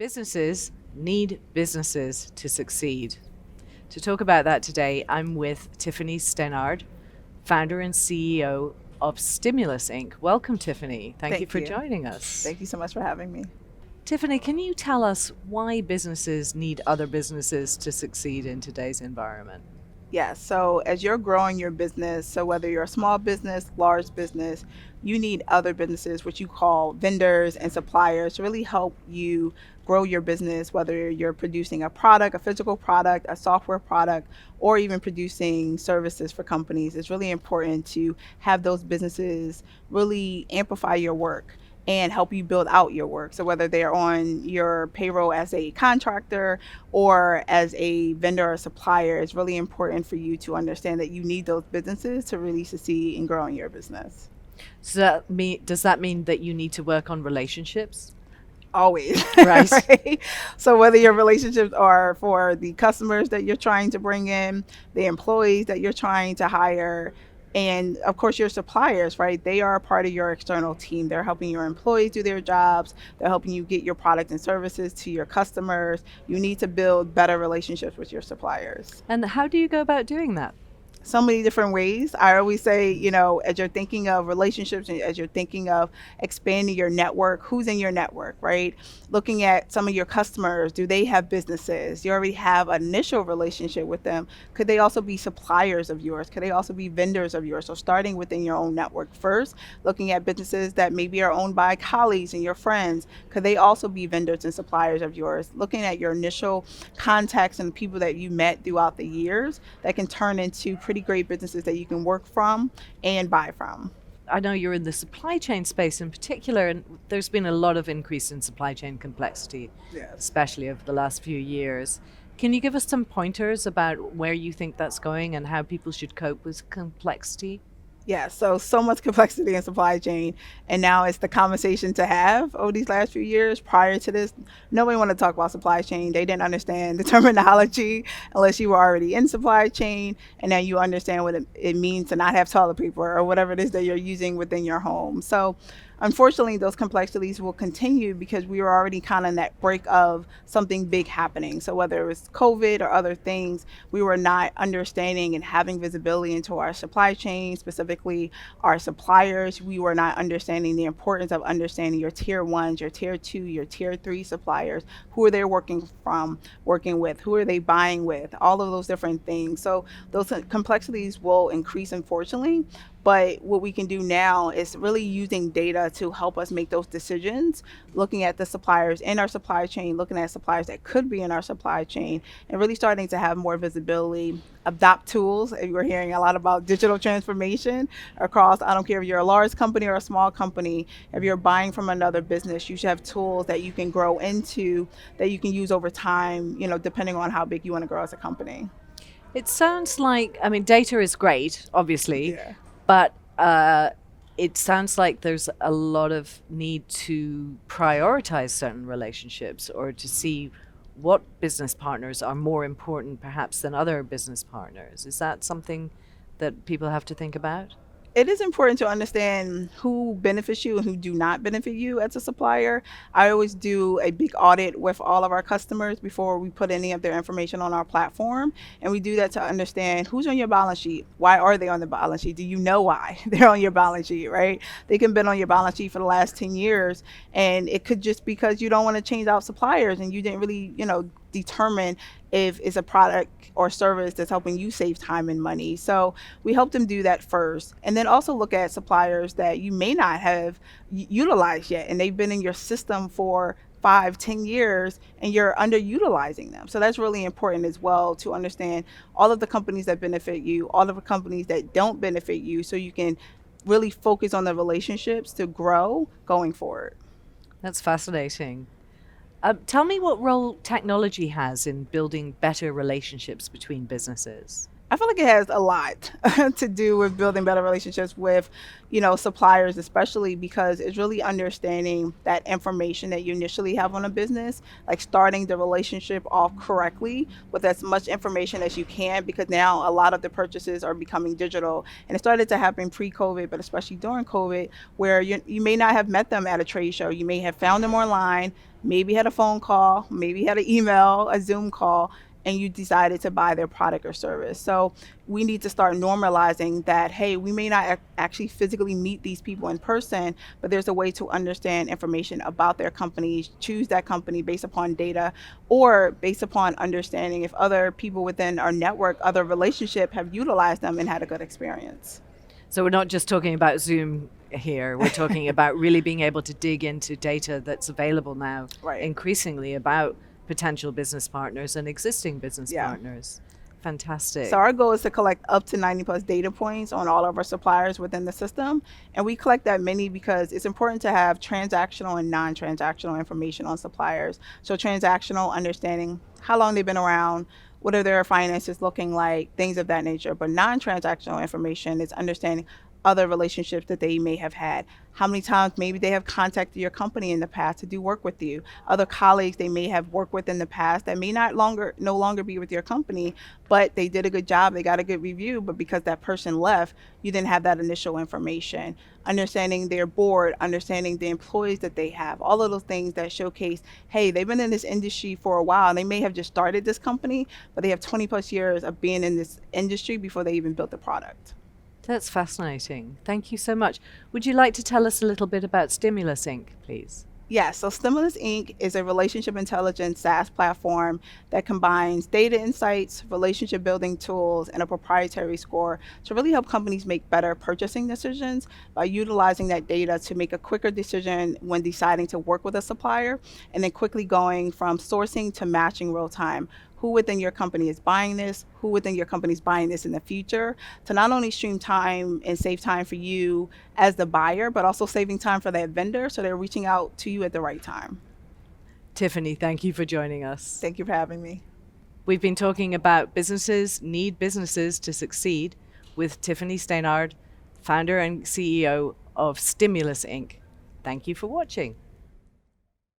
Businesses need businesses to succeed. To talk about that today, I'm with Tiffanie Stanard, founder and CEO of Stimulus Inc. Welcome, Tiffanie. Thank you Thank for you. joining us. Thank you so much for having me. Tiffanie, can you tell us why businesses need other businesses to succeed in today's environment? Yes, so as you're growing your business, so whether you're a small business, large business, you need other businesses, which you call vendors and suppliers, to really help you grow your business, whether you're producing a product, a physical product, a software product, or even producing services for companies. It's really important to have those businesses really amplify your work and help you build out your work. So whether they're on your payroll as a contractor or as a vendor or supplier, it's really important for you to understand that you need those businesses to really succeed in growing your business. Does that mean that you need to work on relationships? Always. Right. Right? So whether your relationships are for the customers that you're trying to bring in, the employees that you're trying to hire, and of course your suppliers, right? They are a part of your external team. They're helping your employees do their jobs. They're helping you get your product and services to your customers. You need to build better relationships with your suppliers. And how do you go about doing that? So many different ways. I always say, as you're thinking of relationships and as you're thinking of expanding your network, who's in your network, right? Looking at some of your customers, do they have businesses? You already have an initial relationship with them. Could they also be suppliers of yours? Could they also be vendors of yours? So starting within your own network first, looking at businesses that maybe are owned by colleagues and your friends, could they also be vendors and suppliers of yours? Looking at your initial contacts and people that you met throughout the years that can turn into pretty great businesses that you can work from and buy from. I know you're in the supply chain space in particular, and there's been a lot of increase in supply chain complexity, Yes. especially over the last few years. Can you give us some pointers about where you think that's going and how people should cope with complexity? Yeah, so much complexity in supply chain, and now it's the conversation to have over these last few years. Prior to this, nobody wanted to talk about supply chain. They didn't understand the terminology unless you were already in supply chain, and now you understand what it means to not have toilet paper or whatever it is that you're using within your home. So unfortunately, those complexities will continue because we were already kind of in that break of something big happening. So whether it was COVID or other things, we were not understanding and having visibility into our supply chain, specifically our suppliers. We were not understanding the importance of understanding your tier ones, your tier two, your tier three suppliers. Who are they working with? Who are they buying with? All of those different things. So those complexities will increase, unfortunately. But what we can do now is really using data to help us make those decisions, looking at the suppliers in our supply chain, looking at suppliers that could be in our supply chain, and really starting to have more visibility, adopt tools. And we're hearing a lot about digital transformation across, I don't care if you're a large company or a small company, if you're buying from another business, you should have tools that you can grow into, that you can use over time, depending on how big you want to grow as a company. It sounds like, I mean, data is great, obviously, Yeah. but it sounds like there's a lot of need to prioritize certain relationships or to see what business partners are more important perhaps than other business partners. Is that something that people have to think about? It is important to understand who benefits you and who do not benefit you as a supplier. I always do a big audit with all of our customers before we put any of their information on our platform. And we do that to understand who's on your balance sheet. Why are they on the balance sheet? Do you know why they're on your balance sheet, right? They can have been on your balance sheet for the last 10 years. And it could just because you don't want to change out suppliers and you didn't really, determine if it's a product or service that's helping you save time and money. So we help them do that first. And then also look at suppliers that you may not have utilized yet, and they've been in your system for 5, 10 years and you're underutilizing them. So that's really important as well to understand all of the companies that benefit you, all of the companies that don't benefit you, so you can really focus on the relationships to grow going forward. That's fascinating. Tell me what role technology has in building better relationships between businesses. I feel like it has a lot to do with building better relationships with, suppliers, especially because it's really understanding that information that you initially have on a business, like starting the relationship off correctly with as much information as you can, because now a lot of the purchases are becoming digital. And it started to happen pre-COVID, but especially during COVID, where you may not have met them at a trade show. You may have found them online, maybe had a phone call, maybe had an email, a Zoom call, and you decided to buy their product or service. So we need to start normalizing that, hey, we may not actually physically meet these people in person, but there's a way to understand information about their companies, choose that company based upon data or based upon understanding if other people within our network, other relationship have utilized them and had a good experience. So we're not just talking about Zoom here. We're talking about really being able to dig into data that's available now, Right. increasingly about potential business partners and existing business Yeah. partners. Fantastic. So our goal is to collect up to 90 plus data points on all of our suppliers within the system. And we collect that many because it's important to have transactional and non-transactional information on suppliers. So transactional, understanding how long they've been around, what are their finances looking like, things of that nature. But non-transactional information is understanding other relationships that they may have had. How many times maybe they have contacted your company in the past to do work with you. Other colleagues they may have worked with in the past that may no longer be with your company, but they did a good job, they got a good review, but because that person left, you didn't have that initial information. Understanding their board, understanding the employees that they have, all of those things that showcase, hey, they've been in this industry for a while. They may have just started this company, but they have 20 plus years of being in this industry before they even built the product. That's fascinating. Thank you so much. Would you like to tell us a little bit about Stimulus Inc., please? Yes, so Stimulus Inc. is a relationship intelligence SaaS platform that combines data insights, relationship building tools, and a proprietary score to really help companies make better purchasing decisions by utilizing that data to make a quicker decision when deciding to work with a supplier, and then quickly going from sourcing to matching real time. Who within your company is buying this, who within your company is buying this in the future, to not only stream time and save time for you as the buyer, but also saving time for that vendor so they're reaching out to you at the right time. Tiffanie, thank you for joining us. Thank you for having me. We've been talking about businesses need businesses to succeed with Tiffanie Stanard, founder and CEO of Stimulus Inc. Thank you for watching.